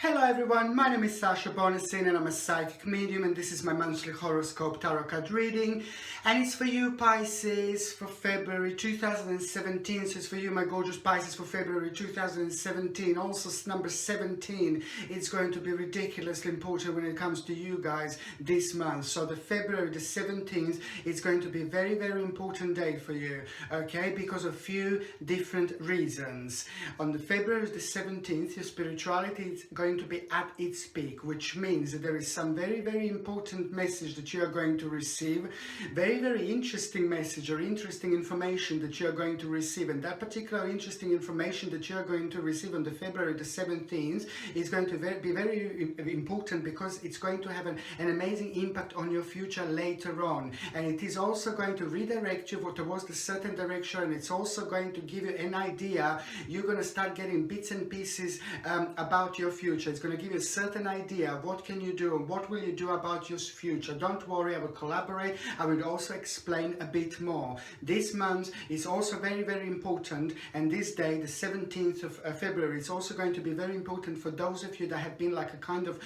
Hello everyone, my name is Sasha Bonasin and I'm a psychic medium, and this is my monthly horoscope tarot card reading, and it's for you Pisces for February 2017. So it's for you my gorgeous Pisces for February 2017. Also number 17, it's going to be ridiculously important when it comes to you guys this month. So the February the 17th, it's going to be a very important day for you, okay, because of few different reasons. On the February the 17th, your spirituality is going to be at its peak, which means that there is some very important message that you are going to receive, very interesting message or interesting information that you are going to receive, and that particular interesting information that you are going to receive on the February the 17th is going to be very important, because it's going to have an amazing impact on your future later on, and it is also going to redirect you towards a certain direction, and it's also going to give you an idea. You're going to start getting bits and pieces about your future. It's going to give you a certain idea of what can you do and what will you do about your future. Don't worry, I will collaborate. I will also explain a bit more. This month is also very important, and this day, the 17th of February, is also going to be very important for those of you that have been like a kind of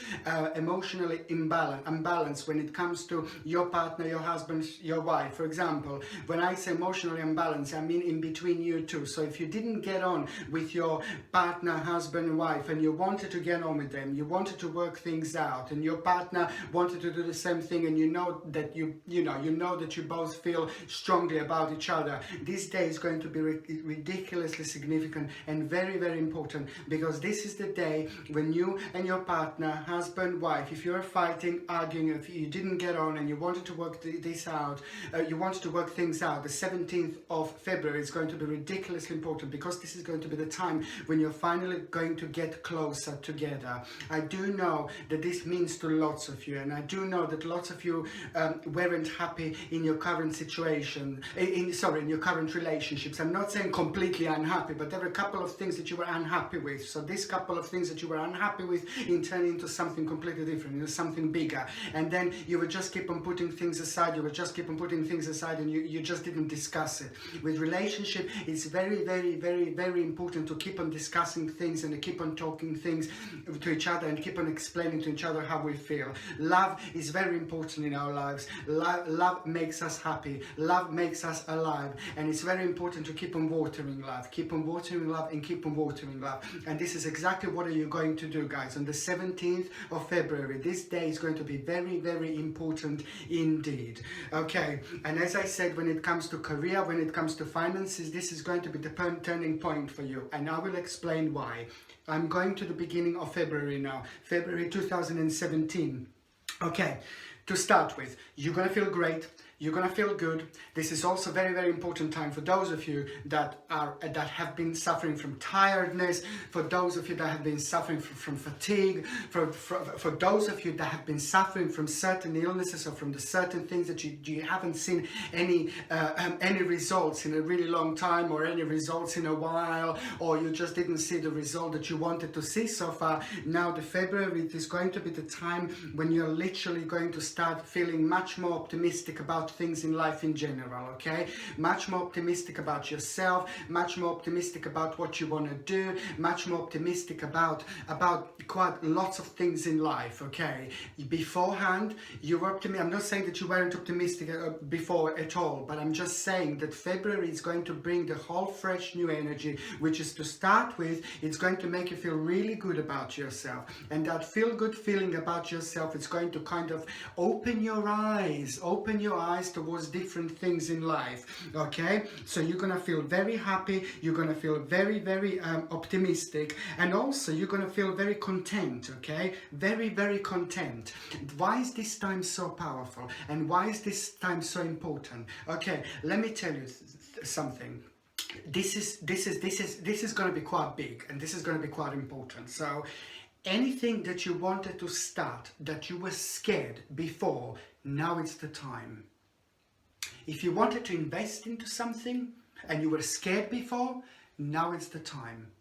emotionally unbalanced when it comes to your partner, your husband, your wife. For example, when I say emotionally unbalanced, I mean in between you two. So if you didn't get on with your partner, husband, wife, and you wanted to get on with them, you wanted to work things out, and your partner wanted to do the same thing, and you know that you know that you both feel strongly about each other, this day is going to be ridiculously significant and very important, because this is the day when you and your partner, husband, wife, if you're fighting, arguing, if you didn't get on and you wanted to work this out, you wanted to work things out, the 17th of February is going to be ridiculously important, because this is going to be the time when you're finally going to get closer together. I do know that this means to lots of you, and I do know that lots of you weren't happy in your current situation, in your current relationships. I'm not saying completely unhappy, but there were a couple of things that you were unhappy with. So this couple of things that you were unhappy with turned into something completely different, into something bigger, and then you would just keep on putting things aside, and you just didn't discuss it. With relationship, it's very important to keep on discussing things and to keep on talking things to each other and keep on explaining to each other how we feel. Love is very important in our lives. Love makes us happy. Love makes us alive, and it's very important to keep on watering love. Keep on watering love and keep on watering love. And this is exactly what are you going to do, guys, on the 17th of February. This day is going to be very important indeed. Okay, and as I said, when it comes to career, when it comes to finances, this is going to be the turning point for you, and I will explain why. I'm going to the beginning of February now, February 2017. Okay, to start with, you're going to feel great. You're going to feel good. This is also very important time for those of you that have been suffering from tiredness, for those of you that have been suffering from fatigue, for those of you that have been suffering from certain illnesses or from the certain things that you haven't seen any results in a really long time, or any results in a while, or you just didn't see the result that you wanted to see so far. Now the February is going to be the time when you're literally going to start feeling much more optimistic about things in life in general, okay? Much more optimistic about yourself, much more optimistic about what you want to do, much more optimistic about quite lots of things in life, okay? Beforehand, you were optimistic. I'm not saying that you weren't optimistic before at all, but I'm just saying that February is going to bring the whole fresh new energy, which is, to start with, it's going to make you feel really good about yourself, and that feel-good feeling about yourself is going to kind of open your eyes towards different things in life, okay? So you're gonna feel very happy, you're gonna feel very optimistic, and also you're gonna feel very content, okay? Very content. Why is this time so powerful, and why is this time so important? Okay, let me tell you something. This is going to be quite big, and this is going to be quite important. So anything that you wanted to start that you were scared before, now it's the time. If you wanted to invest into something and you were scared before, now it's the time.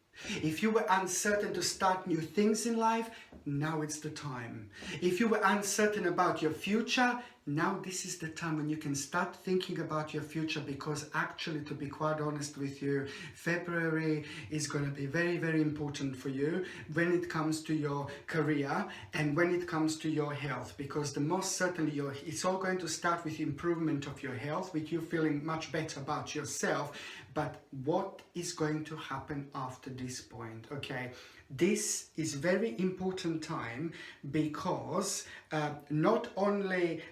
If you were uncertain to start new things in life, now it's the time. If you were uncertain about your future, now this is the time when you can start thinking about your future, because actually, to be quite honest with you, February is going to be very, very important for you when it comes to your career and when it comes to your health, because the most certainly it's all going to start with improvement of your health, with you feeling much better about yourself. But what is going to happen after this point? Okay, this is very important time, because not only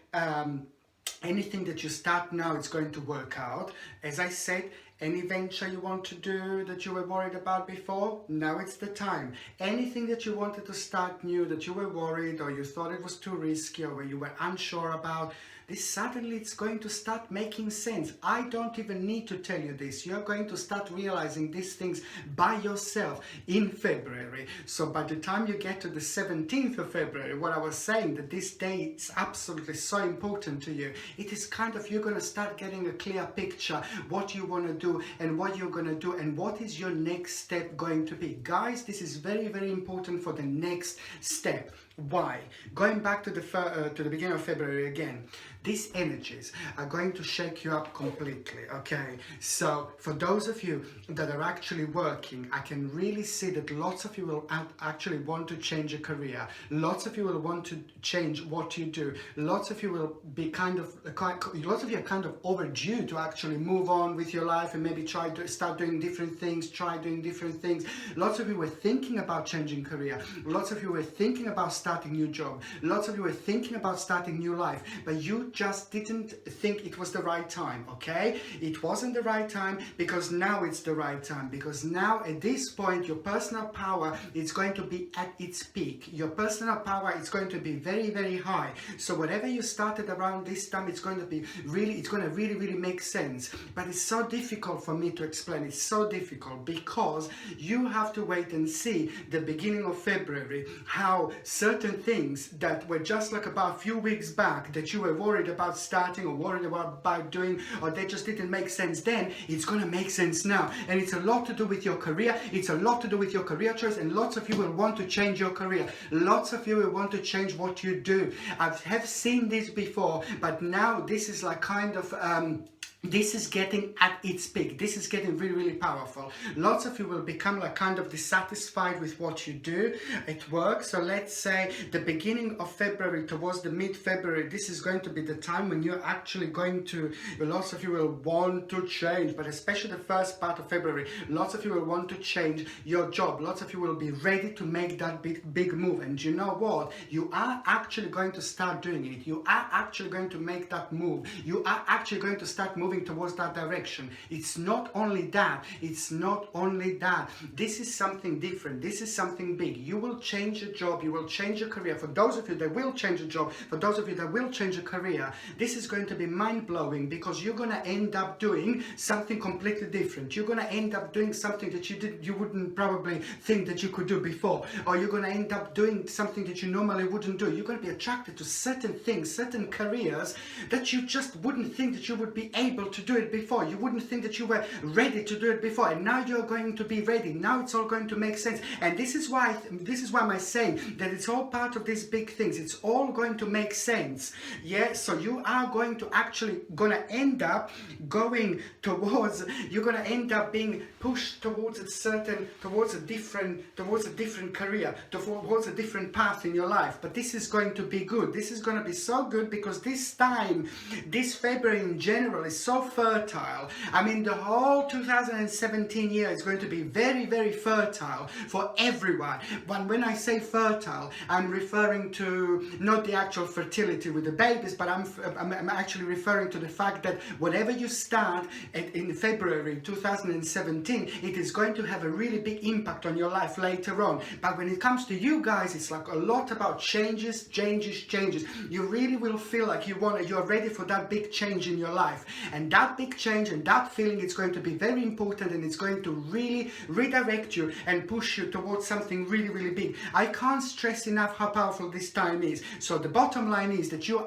anything that you start now is going to work out. As I said, any venture you want to do that you were worried about before, now it's the time. Anything that you wanted to start new that you were worried or you thought it was too risky or you were unsure about, this suddenly it's going to start making sense. I don't even need to tell you this. You're going to start realizing these things by yourself in February. So by the time you get to the 17th of February, what I was saying, that this day is absolutely so important to you. It is kind of, you're going to start getting a clear picture what you want to do and what you're going to do and what is your next step going to be. Guys, this is very, very important for the next step. Why? Going back to the beginning of February again, these energies are going to shake you up completely, okay? So for those of you that are actually working, I can really see that lots of you will actually want to change a career. Lots of you will want to change what you do. Lots of you will be lots of you are kind of overdue to actually move on with your life and maybe try to start doing different things, Lots of you were thinking about changing career. Lots of you were thinking about starting new job. Lots of you were thinking about starting new life, but you just didn't think it was the right time, okay? It wasn't the right time, because now it's the right time, because now at this point your personal power is going to be at its peak. Your personal power is going to be very, very high. So whatever you started around this time, it's going to really make sense. But it's so difficult for me to explain. It's so difficult because you have to wait and see the beginning of February how certain things that were just like about a few weeks back that you were worried about starting or worried about doing, or they just didn't make sense then, it's going to make sense now. And it's a lot to do with your career. It's a lot to do with your career choice, and lots of you will want to change your career. Lots of you will want to change what you do. I have seen this before, but now this is like kind of this is getting at its peak. This is getting really, really powerful. Lots of you will become like kind of dissatisfied with what you do at work. So let's say the beginning of February towards the mid-February, this is going to be the time when you're actually going to, lots of you will want to change, but especially the first part of February, lots of you will want to change your job. Lots of you will be ready to make that big move. And you know what? You are actually going to start doing it. You are actually going to make that move. You are actually going to start moving towards that direction. It's not only that. This is something different. This is something big. You will change your job. You will change your career. For those of you that will change a job, for those of you that will change a career, this is going to be mind-blowing, because you're going to end up doing something completely different. You're going to end up doing something that you wouldn't probably think that you could do before, or you're going to end up doing something that you normally wouldn't do. You're going to be attracted to certain things, certain careers that you just wouldn't think that you would be able to do it before. You wouldn't think that you were ready to do it before, and now you're going to be ready. Now it's all going to make sense. And this is why I'm saying that it's all part of these big things. It's all going to make sense. Yeah, so you are going to end up going towards, you're going to end up being pushed towards a different career, towards a different path in your life. But this is going to be good. This is going to be so good, because this time, this February in general is so fertile. I mean, the whole 2017 year is going to be very, very fertile for everyone. But when I say fertile, I'm referring to not the actual fertility with the babies, but I'm actually referring to the fact that whatever you start in February 2017, it is going to have a really big impact on your life later on. But when it comes to you guys, it's like a lot about changes. You really will feel like you're ready for that big change in your life. And And that big change and that feeling is going to be very important, and it's going to really redirect you and push you towards something really, really big. I can't stress enough how powerful this time is. So the bottom line is that you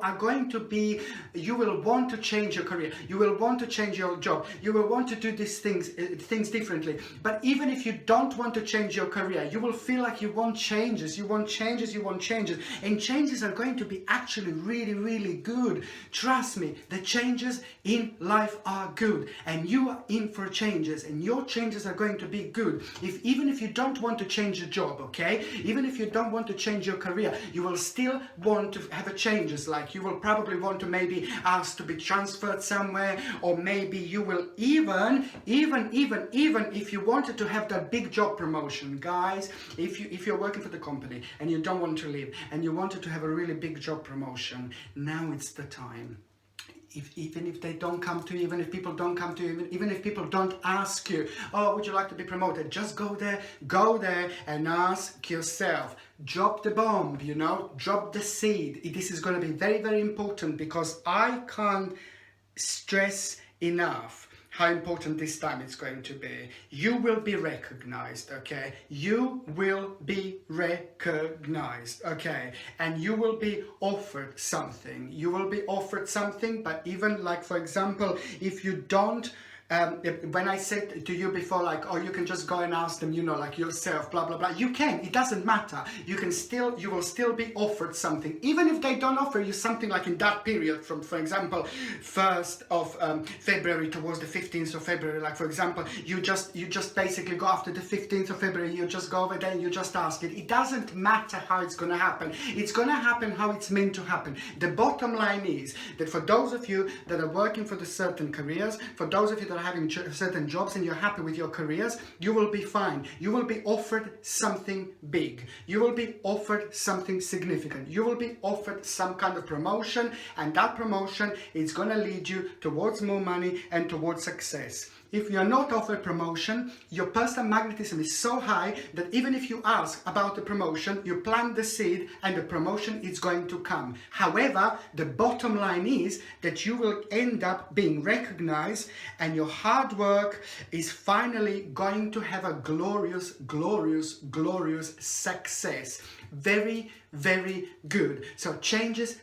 will want to change your career. You will want to change your job. You will want to do these things differently. But even if you don't want to change your career, you will feel like you want changes. You want changes. You want changes. And changes are going to be actually really, really good. Trust me, the changes in life are good, and you are in for changes, and your changes are going to be good. Even if you don't want to change your job, okay? Even if you don't want to change your career, you will still want to have a changes. Like you will probably want to maybe ask to be transferred somewhere, or maybe you will even if you wanted to have that big job promotion, guys, if you're working for the company and you don't want to leave and you wanted to have a really big job promotion, now it's the time. Even if they don't come to you, even if people don't come to you, even if people don't ask you, oh, would you like to be promoted? Just go there and ask yourself. Drop the bomb, you know, drop the seed. This is going to be very, very important, because I can't stress enough how important this time it's going to be. You will be recognized, okay? You will be recognized, okay? And you will be offered something. You will be offered something, but even like, for example, if you don't, when I said to you before, like, oh, you can just go and ask them, you know, like yourself, blah, blah, blah. You can, it doesn't matter. You will still be offered something. Even if they don't offer you something like in that period from, for example, 1st of February towards the 15th of February, like, for example, you just basically go after the 15th of February, you just go over there and you just ask it. It doesn't matter how it's going to happen. It's going to happen how it's meant to happen. The bottom line is that for those of you that are working for the certain careers, for those of you that are having certain jobs and you're happy with your careers, you will be fine. You will be offered something big. You will be offered something significant. You will be offered some kind of promotion, and that promotion is going to lead you towards more money and towards success. If you are not offered promotion, your personal magnetism is so high that even if you ask about the promotion, you plant the seed and the promotion is going to come. However, the bottom line is that you will end up being recognized, and your hard work is finally going to have a glorious, glorious, glorious success. Very, very good. So changes.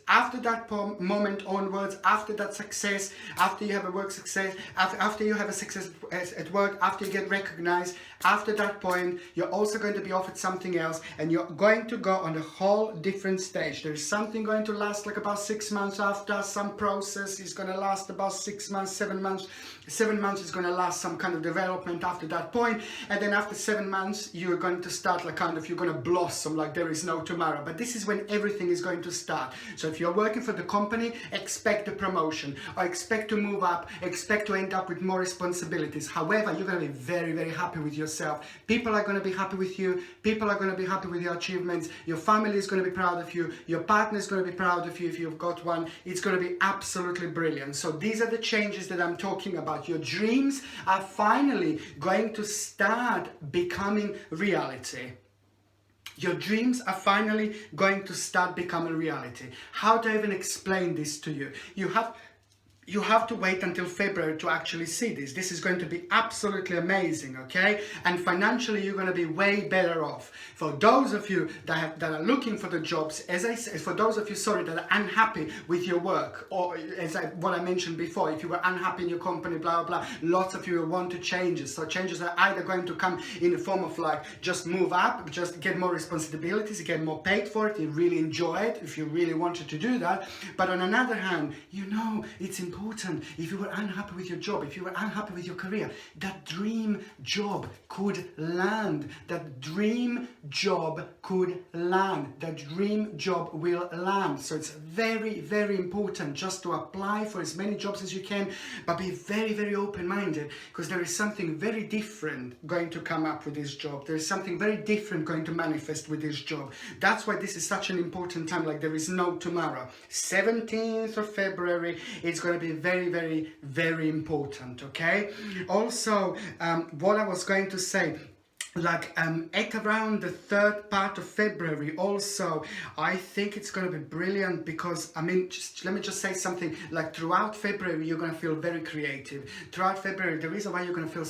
After that moment onwards, after that success, after you have a work success, after you have a success at work, after you get recognized, after that point, you're also going to be offered something else, and you're going to go on a whole different stage. There's something going to last like about 6 months. After some process is going to last about 6 months, 7 months. 7 months is going to last some kind of development after that point, and then after 7 months, you're going to start like kind of, you're going to blossom like there is no tomorrow. But this is when everything is going to start. So if you're working for the company, expect a promotion, or expect to move up, expect to end up with more responsibilities. However, you're going to be very, very happy with yourself. People are going to be happy with you. People are going to be happy with your achievements. Your family is going to be proud of you. Your partner is going to be proud of you if you've got one. It's going to be absolutely brilliant. So these are the changes that I'm talking about. Your dreams are finally going to start becoming reality. Your dreams are finally going to start becoming reality. How do I even explain this to you? You have to wait until February to actually see this. This is going to be absolutely amazing, okay? And financially, you're going to be way better off. For those of you that are looking for the jobs, as I said, for those of you, that are unhappy with your work, or what I mentioned before, if you were unhappy in your company, blah, blah, blah, lots of you will want to changes. So changes are either going to come in the form of like, just move up, just get more responsibilities, get more paid for it, you really enjoy it, if you really wanted to do that. But on another hand, you know, it's important. If you were unhappy with your job, if you were unhappy with your career, that dream job could land. That dream job could land. That dream job will land. So it's very, very important just to apply for as many jobs as you can, but be very, very open-minded, because there is something very different going to come up with this job. There is something very different going to manifest with this job. That's why this is such an important time, like there is no tomorrow. 17th of February, it's going to be very, very, very important, okay? Also, what I was going to say, like at around the third part of February also, I think it's going to be brilliant, because I mean, let me just say something, like throughout February you're going to feel very creative. Throughout February, the reason why you're going to feel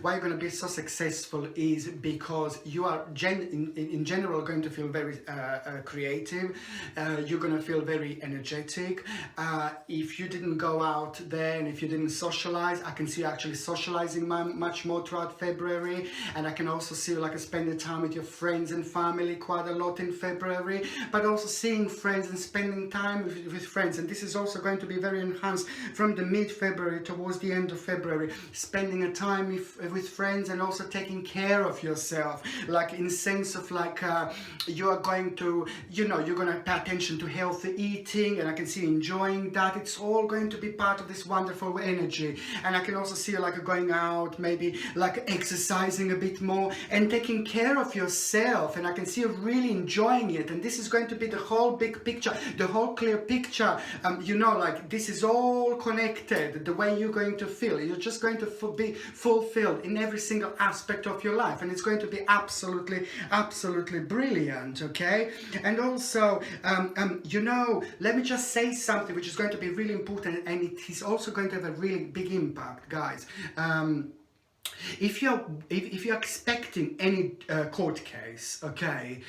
why you're going to be so successful is because you are in general going to feel very creative. You're going to feel very energetic. If you didn't go out there and if you didn't socialize, I can see you actually socializing much more throughout February. And I can also see you like spending time with your friends and family quite a lot in February, but also seeing friends and spending time with friends. And this is also going to be very enhanced from the mid-February towards the end of February, spending a time with friends, and also taking care of yourself, like in sense of like you are going to, you know, you're going to pay attention to healthy eating, and I can see you enjoying that. It's all going to be part of this wonderful energy. And I can also see you like going out, maybe like exercising a bit more and taking care of yourself, and I can see you really enjoying it. And this is going to be the whole big picture, the whole clear picture. You know, like this is all connected. The way you're going to feel, you're just going to be fulfilled in every single aspect of your life, and it's going to be absolutely brilliant. Okay. And also you know, let me just say something which is going to be really important, and it is also going to have a really big impact, guys. If you're expecting any court case, okay,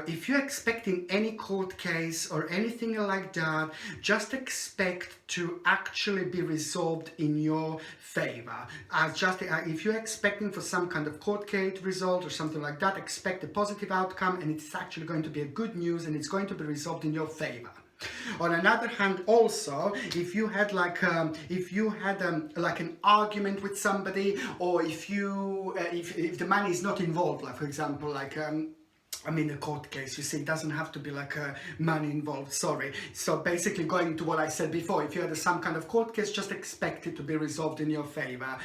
if you're expecting any court case or anything like that, just expect to actually be resolved in your favor. If you're expecting for some kind of court case result or something like that, expect a positive outcome, and it's actually going to be a good news, and it's going to be resolved in your favor. On another hand, also, if you had like like an argument with somebody, or if the money is not involved, like for example, like I mean, a court case, you see, it doesn't have to be like money involved, sorry. So basically going to what I said before, if you had some kind of court case, just expect it to be resolved in your favor.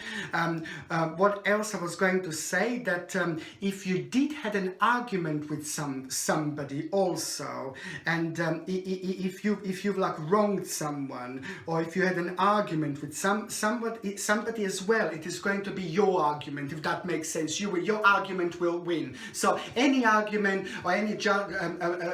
What else I was going to say, that if you did had an argument with somebody also, and if you've like wronged someone, or if you had an argument with somebody as well, it is going to be your argument, if that makes sense. Your argument will win. So any argument or any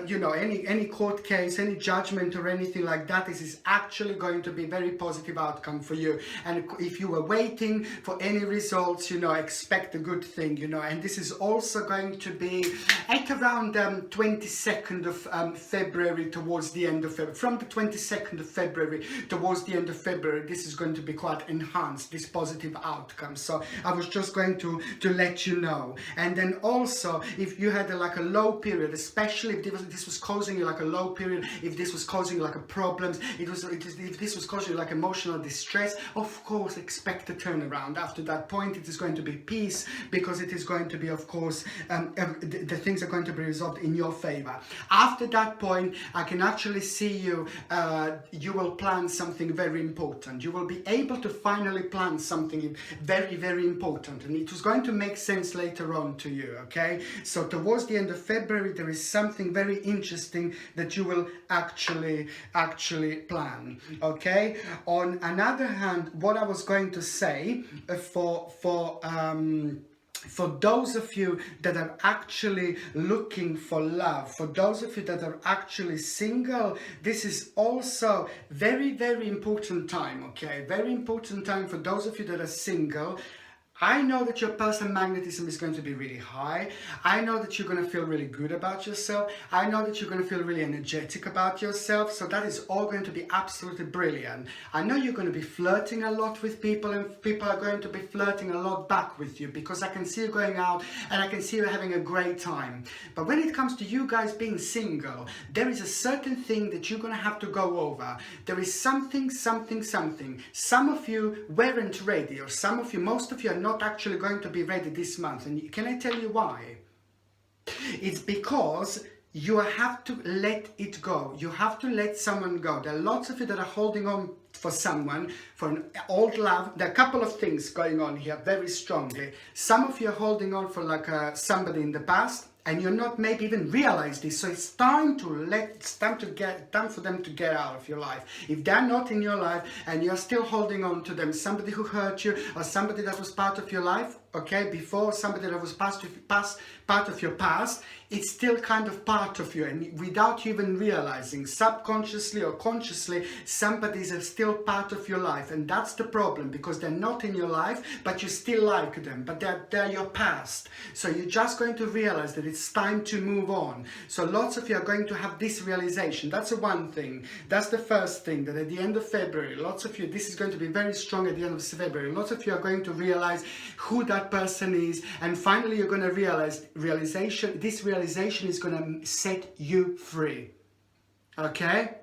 you know, any court case, any judgment or anything like that, this is actually going to be very positive outcome for you. And if you were waiting for any results, you know, expect a good thing, you know. And this is also going to be at around 22nd of February, towards the end of February. From the 22nd of February towards the end of February, this is going to be quite enhanced, this positive outcome. So I was just going to let you know. And then also, if you had like a low period, especially if this was causing you like a low period, if this was causing you like a problems, if this was causing you like emotional distress, of course expect a turnaround. After that point, it is going to be peace, because it is going to be, of course, the things are going to be resolved in your favor. After that point, I can actually see you will plan something very important. You will be able to finally plan something very important, and it was going to make sense later on to you. Okay, so towards the end of February, there is something very interesting that you will actually plan. Okay. On another hand, what I was going to say for those of you that are actually looking for love, for those of you that are actually single, this is also very important time. Okay, very important time for those of you that are single. I know that your personal magnetism is going to be really high. I know that you're going to feel really good about yourself. I know that you're going to feel really energetic about yourself. So that is all going to be absolutely brilliant. I know you're going to be flirting a lot with people, and people are going to be flirting a lot back with you, because I can see you going out and I can see you having a great time. But when it comes to you guys being single, there is a certain thing that you're going to have to go over. There is something. Some of you weren't ready, or most of you are not actually going to be ready this month. And can I tell you why? It's because you have to let it go. You have to let someone go. There are lots of you that are holding on for someone, for an old love. There are a couple of things going on here very strongly. Some of you are holding on for like somebody in the past, and you're not maybe even realize this. So it's time for them to get out of your life. If they're not in your life and you're still holding on to them, somebody who hurt you or somebody that was part of your life, okay, before, somebody that was part of your past, it's still kind of part of you, and without you even realizing, subconsciously or consciously, somebody's still part of your life. And that's the problem, because they're not in your life, but you still like them, but they're your past. So you're just going to realize that it's time to move on. So lots of you are going to have this realization. That's the one thing. That's the first thing, that at the end of February, lots of you, this is going to be very strong at the end of February, lots of you are going to realize who that person is, and finally you're going to realize, this realization is going to set you free. Okay?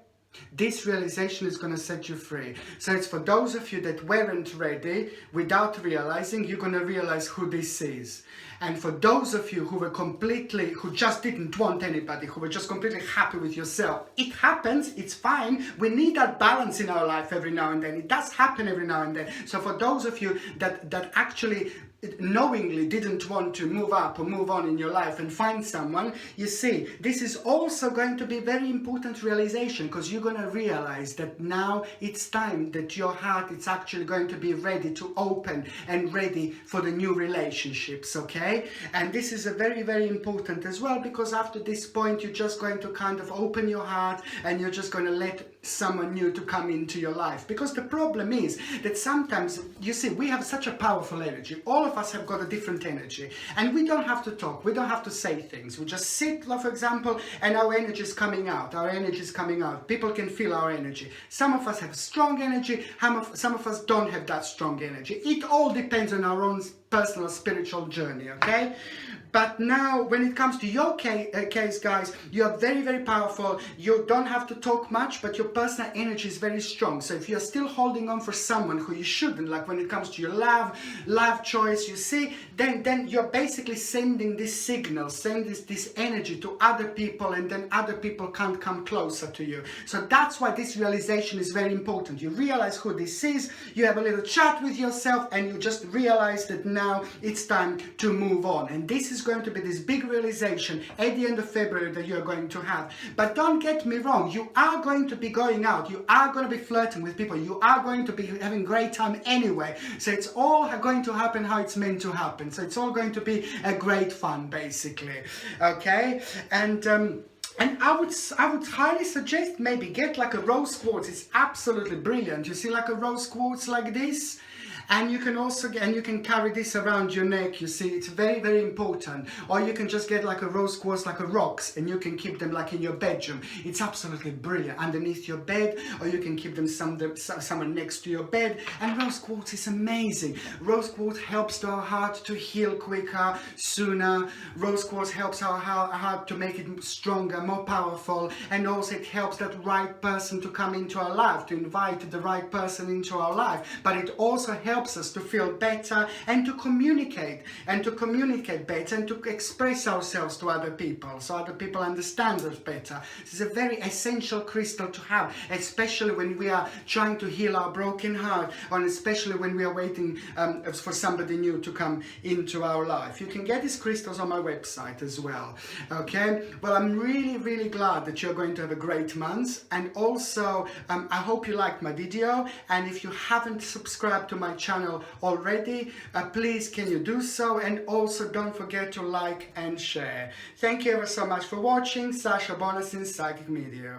This realization is going to set you free. So it's for those of you that weren't ready, without realizing, you're going to realize who this is. And for those of you who just didn't want anybody, who were just completely happy with yourself, it happens, it's fine. We need that balance in our life every now and then. It does happen every now and then. So for those of you that actually knowingly didn't want to move up or move on in your life and find someone, you see, this is also going to be a very important realization, because you're going to realize that now it's time that your heart is actually going to be ready to open and ready for the new relationships, okay? And this is a very, very important as well, because after this point you're just going to kind of open your heart and you're just going to let someone new to come into your life. Because the problem is that sometimes, you see, we have such a powerful energy. All of us have got a different energy, and we don't have to talk, we don't have to say things. We just sit, for example, and our energy is coming out. Our energy is coming out. People can feel our energy. Some of us have strong energy, some of us don't have that strong energy. It all depends on our own personal spiritual journey, okay? But now, when it comes to your case, guys, you're very, very powerful. You don't have to talk much, but your personal energy is very strong. So if you're still holding on for someone who you shouldn't, like when it comes to your life choice, you see, then you're basically sending this signal, sending this energy to other people, and then other people can't come closer to you. So that's why this realization is very important. You realize who this is, you have a little chat with yourself, and you just realize that now it's time to move on. And this is going to be this big realization at the end of February that you're going to have. But don't get me wrong, you are going to be going out, you are going to be flirting with people, you are going to be having great time anyway. So it's all going to happen how it's meant to happen. So it's all going to be a great fun, basically. Okay? And I would highly suggest maybe get like a rose quartz. It's absolutely brilliant. You see, like a rose quartz like this. And you can also you can carry this around your neck, you see, it's very, very important. Or you can just get like a rose quartz, like a rocks, and you can keep them like in your bedroom. It's absolutely brilliant, underneath your bed, or you can keep them somewhere next to your bed. And rose quartz is amazing. Rose quartz helps our heart to heal quicker, sooner. Rose quartz helps our heart to make it stronger, more powerful, and also it helps that right person to come into our life, to invite the right person into our life. But it also helps us to feel better and to communicate better and to express ourselves to other people, so other people understand us better. This is a very essential crystal to have, especially when we are trying to heal our broken heart, and especially when we are waiting for somebody new to come into our life. You can get these crystals on my website as well. Okay, well, I'm really, really glad that you're going to have a great month, and also I hope you liked my video. And if you haven't subscribed to my channel already, please can you do so, and also don't forget to like and share. Thank you ever so much for watching. Sasha Bonasin, Psychic Medium.